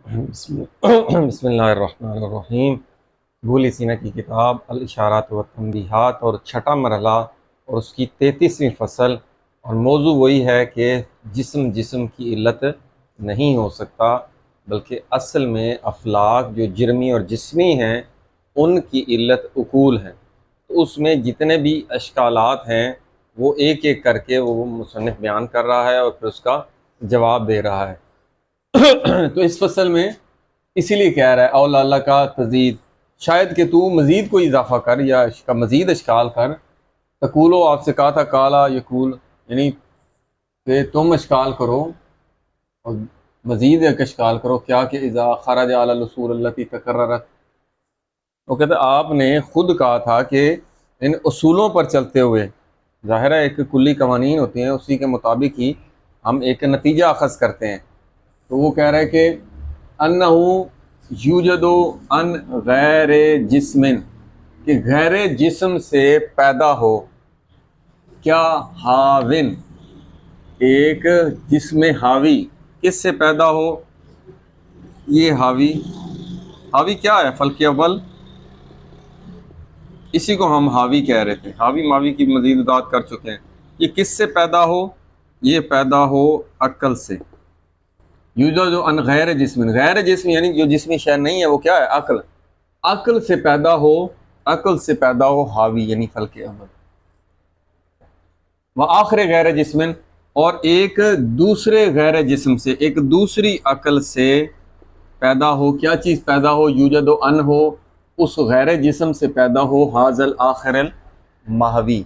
بسم اللہ الرحمن الرحیم۔ بھولی سینہ کی کتاب الاشارات و تنبیہات اور چھٹا مرحلہ اور اس کی 33ویں فصل، اور موضوع وہی ہے کہ جسم کی علت نہیں ہو سکتا، بلکہ اصل میں افلاک جو جرمی اور جسمی ہیں ان کی علت عقول ہے۔ تو اس میں جتنے بھی اشکالات ہیں وہ ایک ایک کر کے وہ مصنف بیان کر رہا ہے اور پھر اس کا جواب دے رہا ہے۔ تو اس فصل میں اسی لیے کہہ رہا ہے اولا اللہ کا تزید، شاید کہ تو مزید کوئی اضافہ کر یا اس کا مزید اشکال کر۔ تقولو، آپ سے کہا تھا کالا یقول، یعنی کہ تم اشکال کرو اور مزید ایک اشکال کرو، کیا کہ اذا خرج علی الاصول التي تقررت، وہ کہتے ہیں آپ نے خود کہا تھا کہ ان اصولوں پر چلتے ہوئے، ظاہر ہے ایک کلی قوانین ہوتے ہیں اسی کے مطابق ہی ہم ایک نتیجہ اخذ کرتے ہیں۔ تو وہ کہہ رہے کہ انہو یوجد ان غیر جسم، کہ غیر جسم سے پیدا ہو، کیا حاون، ایک جسم حاوی، کس سے پیدا ہو؟ یہ حاوی کیا ہے؟ فلک اول، اسی کو ہم حاوی کہہ رہے تھے، حاوی ماوی کی مزید وضاحت کر چکے ہیں۔ یہ کس سے پیدا ہو؟ یہ پیدا ہو عقل سے۔ یوجد ان غیر جسم، غیر جسم یعنی جو جسمی شے نہیں ہے، وہ کیا ہے؟ عقل۔ عقل سے پیدا ہو، عقل سے پیدا ہو حاوی یعنی فلک اول۔ وہ آخر غیر جسم، اور ایک دوسرے غیر جسم سے، ایک دوسری عقل سے پیدا ہو، کیا چیز پیدا ہو؟ یوجد ان ہو، اس غیر جسم سے پیدا ہو حاضل آخر المحوی،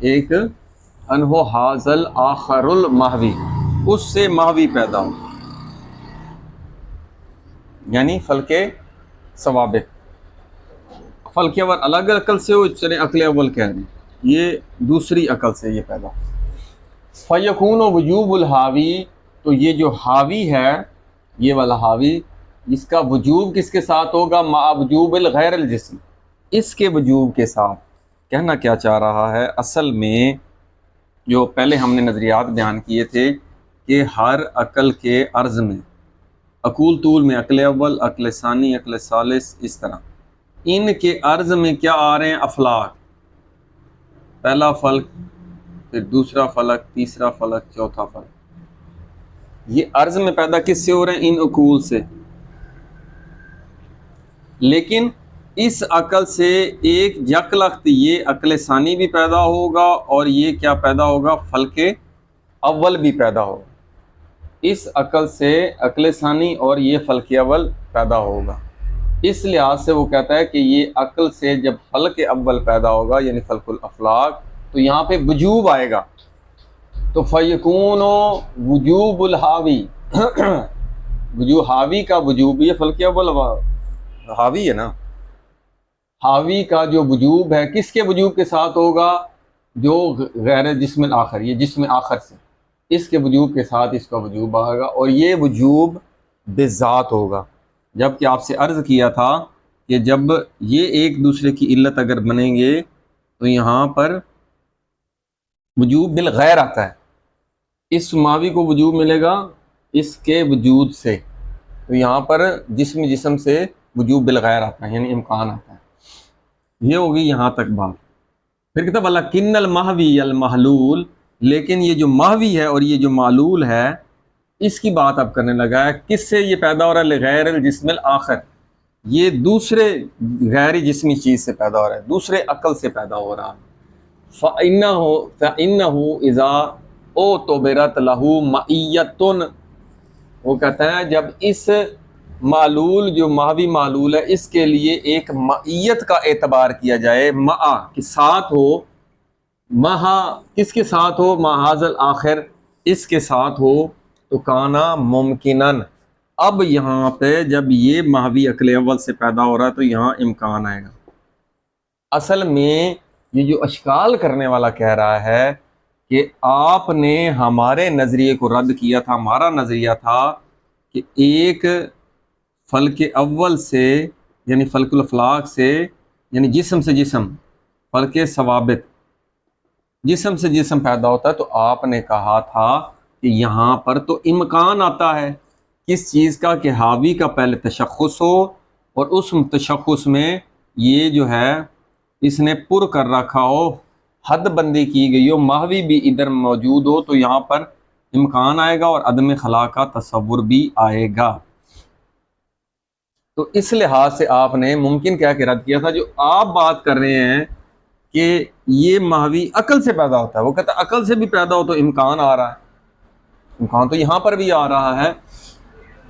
ایک ان ہو حاضل آخر المحوی، اس سے محوی پیدا ہو، یعنی فلک ثوابت۔ فلک اول الگ عقل سے ہو، چلیں عقل اول کہہ رہے ہیں، یہ دوسری عقل سے یہ پیدا ہو۔ فیکون وجوب الحاوی، تو یہ جو حاوی ہے، یہ والا حاوی، اس کا وجوب کس کے ساتھ ہوگا؟ مع وجوب الغیر الجسم، اس کے وجوب کے ساتھ۔ کہنا کیا چاہ رہا ہے؟ اصل میں جو پہلے ہم نے نظریات بیان کیے تھے کہ ہر عقل کے عرض میں، عقول طول میں عقل اول، عقل ثانی، عقل ثالث، اس طرح ان کے عرض میں کیا آ رہے ہیں؟ افلاک، پہلا فلک، پھر دوسرا فلک، تیسرا فلک، چوتھا فلک، یہ عرض میں پیدا کس سے ہو رہے ہیں؟ ان عقول سے۔ لیکن اس عقل سے ایک یکلخت یہ عقل ثانی بھی پیدا ہوگا، اور یہ کیا پیدا ہوگا؟ فلک اول بھی پیدا ہوگا۔ اس عقل سے عقل ثانی اور یہ فلک اول پیدا ہوگا۔ اس لحاظ سے وہ کہتا ہے کہ یہ عقل سے جب فلک اول پیدا ہوگا یعنی فلک الافلاک، تو یہاں پہ وجوب آئے گا، تو فیکون وجوب الحاوی، وجوب حاوی کا وجوب، یہ فلک اول حاوی ہے نا، حاوی کا جو وجوب ہے کس کے وجوب کے ساتھ ہوگا؟ جو غیر جسم الآخر، یہ جسم آخر سے، اس کے وجوب کے ساتھ اس کا وجوب آئے گا، اور یہ وجوب بذات ہوگا۔ جب کہ آپ سے عرض کیا تھا کہ جب یہ ایک دوسرے کی علت اگر بنیں گے تو یہاں پر وجوب بالغیر آتا ہے، اس ماوی کو وجوب ملے گا اس کے وجود سے، تو یہاں پر جسم سے وجوب بالغیر آتا ہے، یعنی امکان آتا ہے۔ یہ ہوگی یہاں تک بات۔ پھر کتاب لکن المحوی المحلول، لیکن یہ جو محوی ہے اور یہ جو معلول ہے، اس کی بات اب کرنے لگا ہے، کس سے یہ پیدا ہو رہا ہے؟ لغیر الجسم الآخر، یہ دوسرے غیر جسمی چیز سے پیدا ہو رہا ہے، دوسرے عقل سے پیدا ہو رہا ہے۔ فَإِنَّهُ إِذَا اُعْتُبِرَتْ لَهُ مَعِيَّةٌ، وہ کہتا ہے جب اس معلول جو محوی معلول ہے اس کے لیے ایک معیت کا اعتبار کیا جائے، مع کے ساتھ ہو، مہا کس کے ساتھ ہو؟ مع ھذا الآخر، اس کے ساتھ ہو، تو کانا ممکنن، اب یہاں پہ جب یہ محوی عقل اول سے پیدا ہو رہا ہے تو یہاں امکان آئے گا۔ اصل میں یہ جو اشکال کرنے والا کہہ رہا ہے کہ آپ نے ہمارے نظریے کو رد کیا تھا، ہمارا نظریہ تھا کہ ایک فلک اول سے یعنی فلک الافلاک سے، یعنی جسم سے جسم، فلک ثوابت، جسم سے جسم پیدا ہوتا ہے، تو آپ نے کہا تھا کہ یہاں پر تو امکان آتا ہے کس چیز کا کہ حاوی کا پہلے تشخص ہو اور اس تشخص میں یہ جو ہے اس نے پر کر رکھا ہو، حد بندی کی گئی ہو، ماہوی بھی ادھر موجود ہو، تو یہاں پر امکان آئے گا اور عدم خلا کا تصور بھی آئے گا۔ تو اس لحاظ سے آپ نے ممکن کیا کہ رد کیا تھا۔ جو آپ بات کر رہے ہیں کہ یہ ماہوی عقل سے پیدا ہوتا ہے، وہ کہتا ہے عقل سے بھی پیدا ہو تو امکان آ رہا ہے، امکان تو یہاں پر بھی آ رہا ہے۔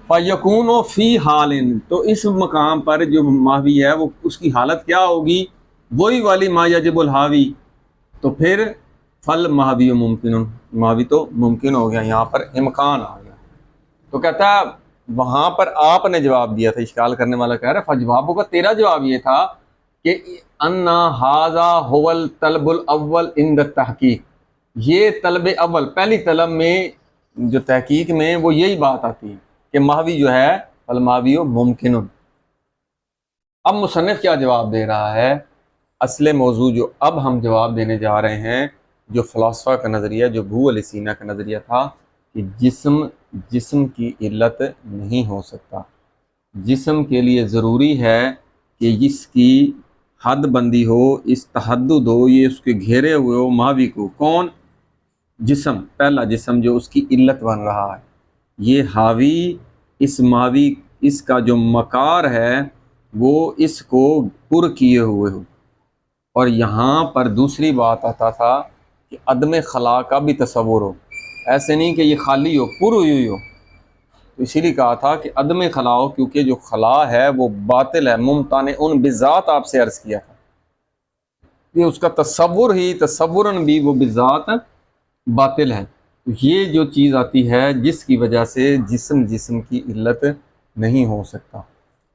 فَيَكُونُ فِي حَالٍ، تو اس مقام پر جو ماہوی ہے وہ اس کی حالت کیا ہوگی، وہی والی ما یجب الحاوی، تو پھر فل ماہوی ممکن، ماہوی تو ممکن ہو گیا، یہاں پر امکان آ گیا۔ تو کہتا ہے وہاں پر آپ نے جواب دیا تھا، اشکال کرنے والا کہہ رہا ہے فجواب ہوگا، تیرا جواب یہ تھا کہ انا ھذا هو الطلب الاول عند التحقیق، یہ طلب اول پہلی طلب میں جو تحقیق میں وہ یہی بات آتی ہے کہ ماہوی جو ہے فالماہوی ممکن۔ اب مصنف کیا جواب دے رہا ہے، اصل موضوع جو اب ہم جواب دینے جا رہے ہیں، جو فلاسفہ کا نظریہ، جو ابو علی سینا کا نظریہ تھا کہ جسم کی علت نہیں ہو سکتا، جسم کے لیے ضروری ہے کہ اس کی حد بندی ہو، اس تحدد ہو، یہ اس کے گھیرے ہوئے ہو ماہوی کو۔ کون؟ جسم، پہلا جسم جو اس کی علت بن رہا ہے، یہ حاوی اس ماہوی، اس کا جو مکار ہے وہ اس کو پر کیے ہوئے ہو۔ اور یہاں پر دوسری بات آتا تھا کہ عدم خلا کا بھی تصور ہو، ایسے نہیں کہ یہ خالی ہو، پر ہوئی ہوئی ہو، تو اسی لیے کہا تھا کہ عدم خلا ہو، کیونکہ جو خلا ہے وہ باطل ہے، ممتنع بذات، آپ سے عرض کیا تھا کہ اس کا تصور ہی تصوراً بھی وہ بذات باطل ہے۔ یہ جو چیز آتی ہے جس کی وجہ سے جسم کی علت نہیں ہو سکتا،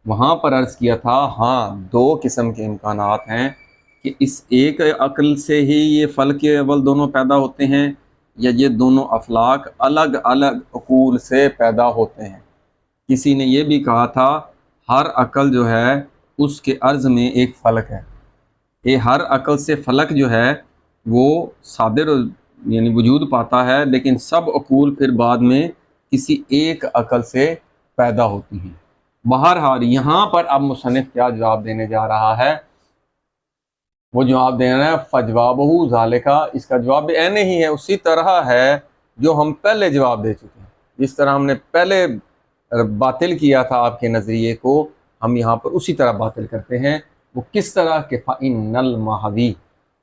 وہاں پر عرض کیا تھا ہاں دو قسم کے امکانات ہیں کہ اس ایک عقل سے ہی یہ فلک اول دونوں پیدا ہوتے ہیں، یا یہ دونوں افلاک الگ الگ عقول سے پیدا ہوتے ہیں۔ کسی نے یہ بھی کہا تھا ہر عقل جو ہے اس کے عرض میں ایک فلک ہے، یہ ہر عقل سے فلک جو ہے وہ صادر یعنی وجود پاتا ہے، لیکن سب عقول پھر بعد میں کسی ایک عقل سے پیدا ہوتی ہیں۔ بہرحال یہاں پر اب مصنف کیا جواب دینے جا رہا ہے، وہ جواب دے رہا ہے فجوابہ ذالکا، اس کا جواب عین ہی ہے، اسی طرح ہے جو ہم پہلے جواب دے چکے ہیں، جس طرح ہم نے پہلے باطل کیا تھا آپ کے نظریے کو، ہم یہاں پر اسی طرح باطل کرتے ہیں۔ وہ کس طرح کہ فإن الماہوی،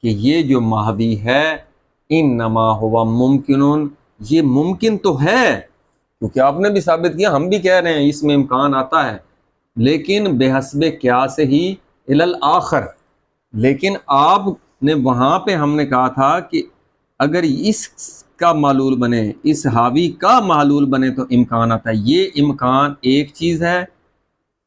کہ یہ جو ماہوی ہے انما ہوا ممکن، یہ ممکن تو ہے، کیونکہ آپ نے بھی ثابت کیا، ہم بھی کہہ رہے ہیں اس میں امکان آتا ہے، لیکن بحسب قیاس ہی الی الآخر، لیکن آپ نے وہاں پہ ہم نے کہا تھا کہ اگر اس کا معلول بنے، اس حاوی کا معلول بنے تو امکان آتا ہے، یہ امکان ایک چیز ہے،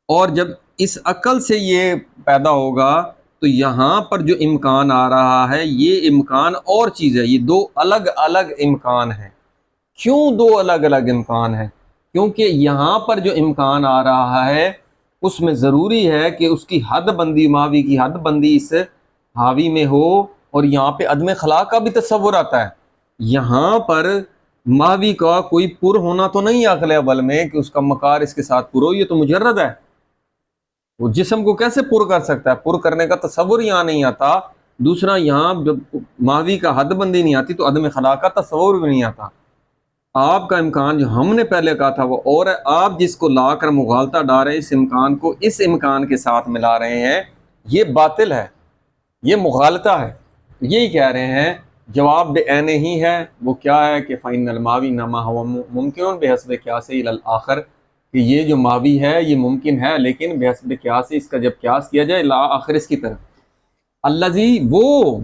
اور جب اس عقل سے یہ پیدا ہوگا تو یہاں پر جو امکان آ رہا ہے یہ امکان اور چیز ہے، یہ دو الگ الگ امکان ہیں۔ کیوں دو الگ الگ امکان ہیں؟ کیونکہ یہاں پر جو امکان آ رہا ہے اس میں ضروری ہے کہ اس کی حد بندی، ماوی کی حد بندی اس حاوی میں ہو، اور یہاں پہ عدم خلا کا بھی تصور آتا ہے۔ یہاں پر ماوی کا کوئی پر ہونا تو نہیں عقل اول میں کہ اس کا مکار اس کے ساتھ پر ہو، یہ تو مجرد ہے، وہ جسم کو کیسے پر کر سکتا ہے؟ پر کرنے کا تصور یہاں نہیں آتا۔ دوسرا یہاں جب ماوی کا حد بندی نہیں آتی تو عدم خلا کا تصور بھی نہیں آتا۔ آپ کا امکان جو ہم نے پہلے کہا تھا وہ اور ہے، آپ جس کو لا کر مغالطہ ڈال رہے ہیں، اس امکان کو اس امکان کے ساتھ ملا رہے ہیں، یہ باطل ہے، یہ مغالطہ ہے۔ یہی کہہ رہے ہیں، جواب بے عین ہی ہے، وہ کیا ہے کہ فإن الماوی انما هو ممکن بحسب قیاس الی الآخر، کہ یہ جو ماوی ہے یہ ممکن ہے لیکن بحسب قیاس، اس کا جب قیاس کیا جائے لا آخر اس کی طرف، الذی، وہ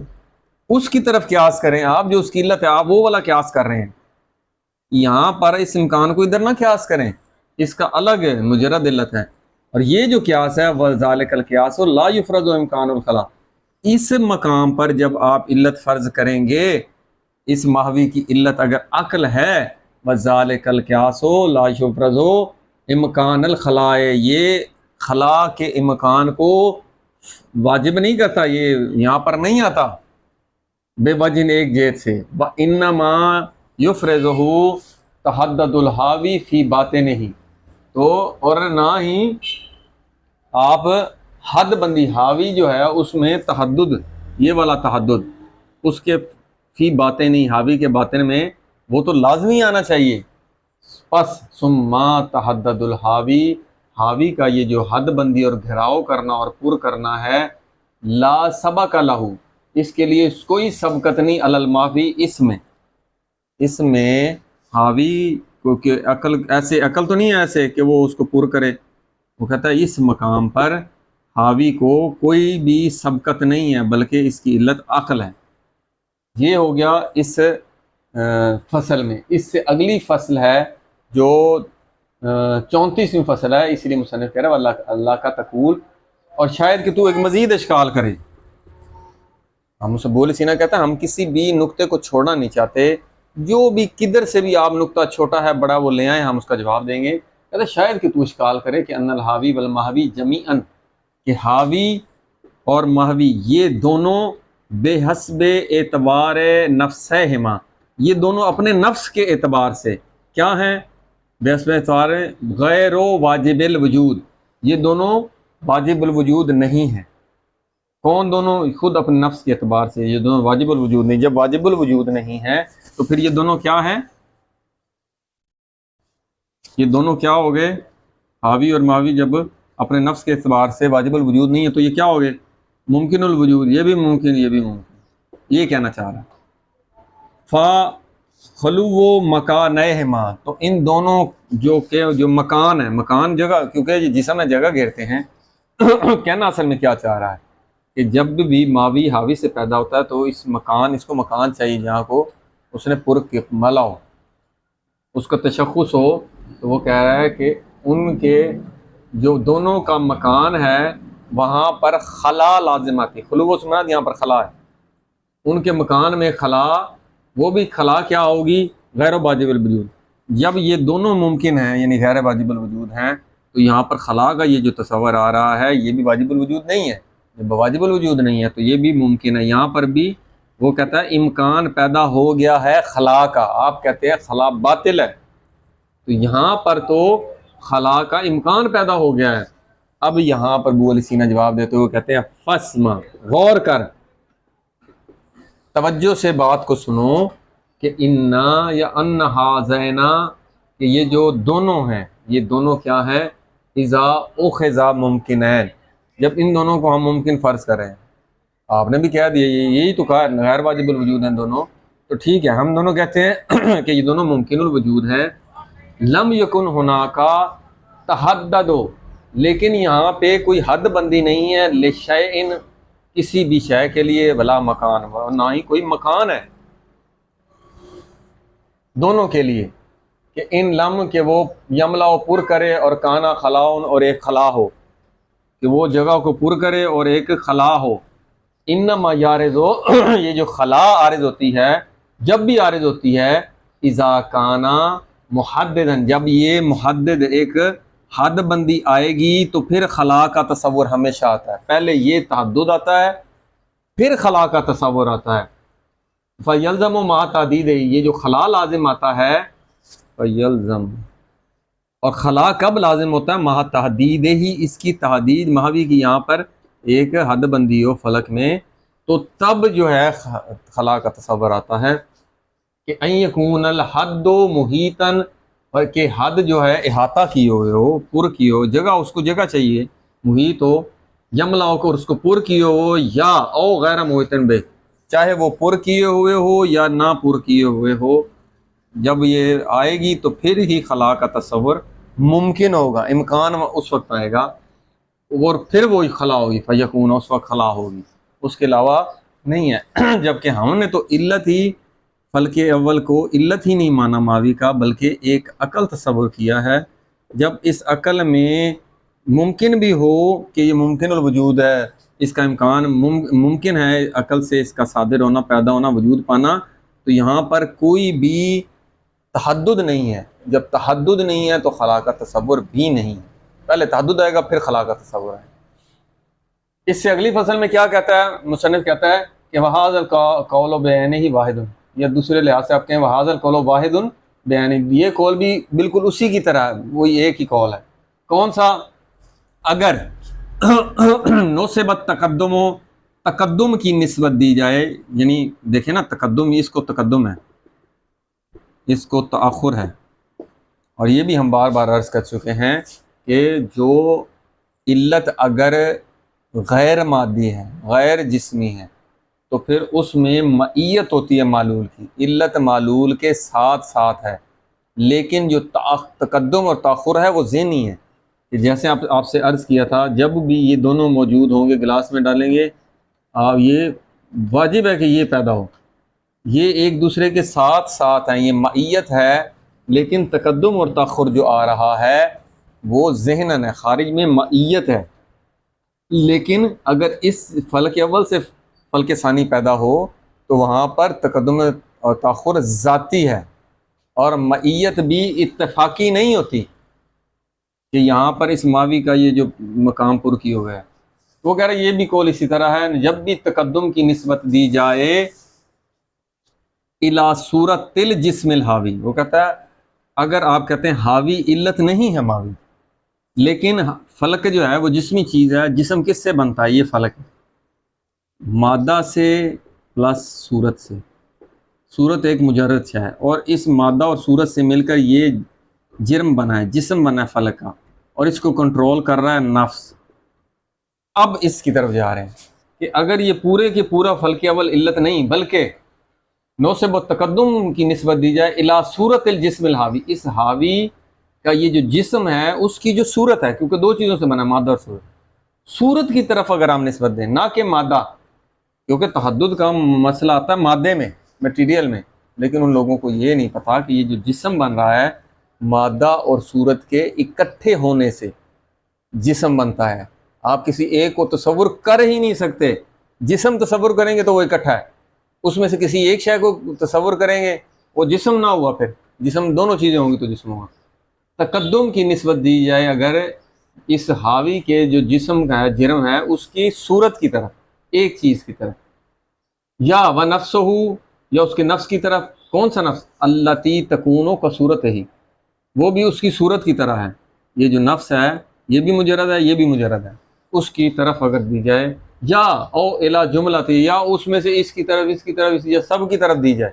اس کی طرف قیاس کریں آپ جو اس کی علت ہے، آپ وہ والا قیاس کر رہے ہیں، یہاں پر اس امکان کو ادھر نہ قیاس کریں، اس کا الگ مجرد علت ہے۔ اور یہ جو قیاس ہے وذالک القیاس لا یفرض امکان الخلا، اس مقام پر جب آپ علت فرض کریں گے، اس ماہوی کی علت اگر عقل ہے، وذالک القیاس لا یفرض امکان الخلاء، یہ خلا کے امکان کو واجب نہیں کرتا، یہ یہاں پر نہیں آتا بے وجہ ایک جہت سے، وانما یفرضہ تحدد الحاوی فی باطنہ، تو اور نہ ہی آپ حد بندی، حاوی جو ہے اس میں تحدد، یہ والا تحدد اس کے فی باتیں نہیں، حاوی کے باطن میں وہ تو لازمی آنا چاہیے. پس ثم تحدد الحاوی، حاوی کا یہ جو حد بندی اور گھراؤ کرنا اور پر کرنا ہے، لا سبق لہو، اس کے لیے کوئی سبقت نہیں، علی الماوی، اس میں حاوی کو کہ عقل، ایسے عقل تو نہیں ہے ایسے کہ وہ اس کو پر کرے. وہ کہتا ہے اس مقام پر حاوی کو کوئی بھی سبقت نہیں ہے، بلکہ اس کی علت عقل ہے. یہ ہو گیا اس فصل میں. اس سے اگلی فصل ہے جو 34ویں فصل ہے، اس لیے مصنف کہہ رہا ہے اللہ کا تقول، اور شاید کہ تو ایک مزید اشکال کرے. ہم اسے بول سینا کہتا ہے ہم کسی بھی نقطے کو چھوڑنا نہیں چاہتے، جو بھی کدھر سے بھی آپ نقطہ چھوٹا ہے بڑا وہ لے آئیں، ہم اس کا جواب دیں گے. کہتا ہے شاید کہ تو اشکال کرے کہ ان الحاوی والمحوی جمیعاً، کہ حاوی اور محوی یہ دونوں بے حسب اعتبار نفسہما، یہ دونوں اپنے نفس کے اعتبار سے کیا ہیں؟ بے حسب اعتبار غیر واجب الوجود، یہ دونوں واجب الوجود نہیں ہیں. کون دونوں؟ خود اپنے نفس کے اعتبار سے یہ دونوں واجب الوجود نہیں. جب واجب الوجود نہیں ہے تو پھر یہ دونوں کیا ہیں؟ یہ دونوں کیا ہو گئے؟ حاوی اور ماوی جب اپنے نفس کے اعتبار سے واجب الوجود نہیں ہے تو یہ کیا ہو گئے؟ ممکن الوجود. یہ بھی ممکن، یہ بھی ممکن. یہ کہنا چاہ رہا ہے خلو و مکانہما، تو ان دونوں جو مکان ہے، مکان جگہ، کیونکہ یہ جسم ہے جگہ گھیرتے ہیں. کہنا اصل میں کیا چاہ رہا ہے کہ جب بھی ماوی حاوی سے پیدا ہوتا ہے تو اس کو مکان چاہیے جہاں کو اس نے پر ملا ہو، اس کا تشخص ہو. تو وہ کہہ رہا ہے کہ ان کے جو دونوں کا مکان ہے وہاں پر خلا لازم آتی. خلو و سمراد یہاں پر خلا ہے، ان کے مکان میں خلا، وہ بھی خلا کیا ہوگی؟ غیر واجب الوجود. جب یہ دونوں ممکن ہیں یعنی غیر واجب الوجود ہیں تو یہاں پر خلا کا یہ جو تصور آ رہا ہے یہ بھی واجب الوجود نہیں ہے. جب واجب الوجود نہیں ہے تو یہ بھی ممکن ہے. یہاں پر بھی وہ کہتا ہے امکان پیدا ہو گیا ہے خلا کا. آپ کہتے ہیں خلا باطل ہے، تو یہاں پر تو خلا کا امکان پیدا ہو گیا ہے. اب یہاں پر ابو علی سینا جواب دیتے ہوئے کہتے ہیں فسما، غور کر، توجہ سے بات کو سنو کہ انا یا ان ہذینا، کہ یہ جو دونوں ہیں یہ دونوں کیا ہے؟ اذا اخذا ممکنین، جب ان دونوں کو ہم ممکن فرض کریں. آپ نے بھی کہہ دیا یہی تو کہا غیر واجب الوجود ہیں دونوں، تو ٹھیک ہے ہم دونوں کہتے ہیں کہ یہ دونوں ممکن الوجود ہیں. لم یکن ہناکا تحدد، لیکن یہاں پہ کوئی حد بندی نہیں ہے لشیء، کسی بھی شے کے لیے، ولا مکان، نہ ہی کوئی مکان ہے دونوں کے لیے. کہ ان لم کہ وہ یملا و پر کرے، اور کانا خلاؤن، اور ایک خلا ہو، کہ وہ جگہ کو پر کرے اور ایک خلا ہو. انما یارض، یہ جو خلا عارض ہوتی ہے، جب بھی عارض ہوتی ہے، اذا کانا محددن، جب یہ محدد ایک حد بندی آئے گی تو پھر خلا کا تصور ہمیشہ آتا ہے. پہلے یہ تحدد آتا ہے پھر خلا کا تصور آتا ہے. فیلزم ما تعدید، یہ جو خلا لازم آتا ہے، فیلزم، اور خلا کب لازم ہوتا ہے؟ مہا تحدید ہی، اس کی تحدید مہاوی کی یہاں پر ایک حد بندی ہو فلک میں، تو تب جو ہے خلا کا تصور آتا ہے. کہ ان یکون الحد محیطاً، اور کہ حد جو ہے احاطہ کی ہوئے ہو، پر کی ہو، جگہ اس کو جگہ چاہیے، محیط ہو، یملا ہو کر اس کو پر کیے ہو، یا او غیر محیطن بے، چاہے وہ پر کیے ہوئے ہو یا نہ پر کیے ہوئے ہو. جب یہ آئے گی تو پھر ہی خلا کا تصور ممکن ہوگا، امکان اس وقت آئے گا اور پھر وہ خلا ہوگی، فیکون، اس وقت خلا ہوگی، اس کے علاوہ نہیں ہے. جبکہ ہم نے تو علت ہی فلک اول کو علت ہی نہیں مانا ماوی کا، بلکہ ایک عقل تصور کیا ہے. جب اس عقل میں ممکن بھی ہو کہ یہ ممکن الوجود ہے، اس کا امکان ممکن ہے عقل سے اس کا صادر ہونا، پیدا ہونا، وجود پانا، تو یہاں پر کوئی بھی تحدد نہیں ہے. جب تحدد نہیں ہے تو خلا کا تصور بھی نہیں ہے. پہلے تحدد آئے گا پھر خلا کا تصور ہے. اس سے اگلی فصل میں کیا کہتا ہے مصنف؟ کہتا ہے کہ وَهَذَا الْقَوْلُ بِعَيْنِهِ وَاحِدٌ، یا دوسرے لحاظ سے آپ کہیں وَهَذَا الْقَوْلُ وَاحِدٌ بیان یہ قول بھی بالکل اسی کی طرح ہے، وہی ایک ہی قول ہے۔ کون سا؟ اگر نصبت تقدم ہو، تقدم کی نسبت دی جائے، یعنی دیکھیں نا تقدم، اس کو تقدم ہے، اس کو تاخر ہے، اور یہ بھی ہم بار بار عرض کر چکے ہیں کہ جو علت اگر غیر مادی ہے، غیر جسمی ہے، تو پھر اس میں معیت ہوتی ہے معلول کی، علت معلول کے ساتھ ساتھ ہے، لیکن جو تقدم اور تاخر ہے وہ ذہنی ہے، کہ جیسے آپ سے عرض کیا تھا، جب بھی یہ دونوں موجود ہوں گے، گلاس میں ڈالیں گے، آپ یہ واجب ہے کہ یہ پیدا ہو، یہ ایک دوسرے کے ساتھ ساتھ ہیں، یہ معیت ہے، لیکن تقدم اور تاخر جو آ رہا ہے وہ ذہناً ہے، خارج میں معیت ہے، لیکن اگر اس فلک اول سے فلک ثانی پیدا ہو تو وہاں پر تقدم اور تاخر ذاتی ہے، اور معیت بھی اتفاقی نہیں ہوتی کہ یہاں پر اس ماوی کا یہ جو مقام پر کی ہو گیا ہے۔ وہ کہہ رہے یہ بھی قول اسی طرح ہے، جب بھی تقدم کی نسبت دی جائے الی صورت الجسم الحاوی، وہ کہتا ہے اگر آپ کہتے ہیں حاوی علت نہیں ہے ماوی، لیکن فلک جو ہے وہ جسمی چیز ہے، جسم کس سے بنتا ہے؟ یہ فلک مادہ سے پلس صورت سے، صورت ایک مجرد شے ہے، اور اس مادہ اور صورت سے مل کر یہ جرم بنا ہے، جسم بنا ہے فلک کا، اور اس کو کنٹرول کر رہا ہے نفس۔ اب اس کی طرف جا رہے ہیں کہ اگر یہ پورے کے پورا فلک اول علت نہیں، بلکہ نوسب و تقدم کی نسبت دی جائے الی صورت الجسم الحاوی، اس حاوی کا یہ جو جسم ہے اس کی جو صورت ہے، کیونکہ دو چیزوں سے بنا ہے، مادہ اور صورت، صورت کی طرف اگر ہم نسبت دیں، نہ کہ مادہ، کیونکہ تحدد کا مسئلہ آتا ہے مادے میں، میٹیریل میں، لیکن ان لوگوں کو یہ نہیں پتا کہ یہ جو جسم بن رہا ہے مادہ اور صورت کے اکٹھے ہونے سے جسم بنتا ہے۔ آپ کسی ایک کو تصور کر ہی نہیں سکتے، جسم تصور کریں گے تو وہ اکٹھا ہے، اس میں سے کسی ایک شے کو تصور کریں گے وہ جسم نہ ہوا، پھر جسم دونوں چیزیں ہوں گی تو جسم ہوگا۔ تقدم کی نسبت دی جائے اگر اس حاوی کے جو جسم کا ہے، جرم ہے، اس کی صورت کی طرف، ایک چیز کی طرف، یا و نفس ہو، یا اس کے نفس کی طرف، کون سا نفس؟ التی تکونو کا صورت ہی، وہ بھی اس کی صورت کی طرح ہے، یہ جو نفس ہے یہ بھی مجرد ہے، یہ بھی مجرد ہے، اس کی طرف اگر دی جائے، یا او الا جملتی، یا اس میں سے اس کی طرف، اس کی طرف، یا سب کی طرف دی جائے،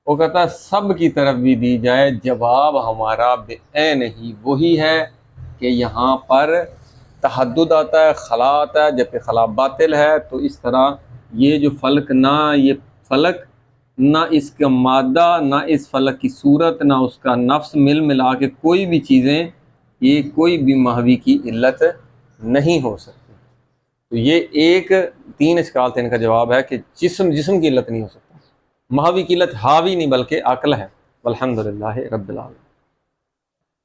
وہ کہتا ہے سب کی طرف بھی دی جائے، جواب ہمارا بعین ہی وہی ہے کہ یہاں پر تحدد آتا ہے، خلا آتا ہے، جبکہ خلا باطل ہے، تو اس طرح یہ جو فلک، نہ یہ فلک، نہ اس کا مادہ، نہ اس فلک کی صورت، نہ اس کا نفس، ملا کے کوئی بھی چیزیں، یہ کوئی بھی محوی کی علت نہیں ہو سکتی۔ تو یہ ایک 3 اشکال تھے، ان کا جواب ہے کہ جسم کی علت نہیں ہو سکتا، محوی کی علت حاوی نہیں بلکہ عقل ہے۔ والحمدللہ رب العالمین۔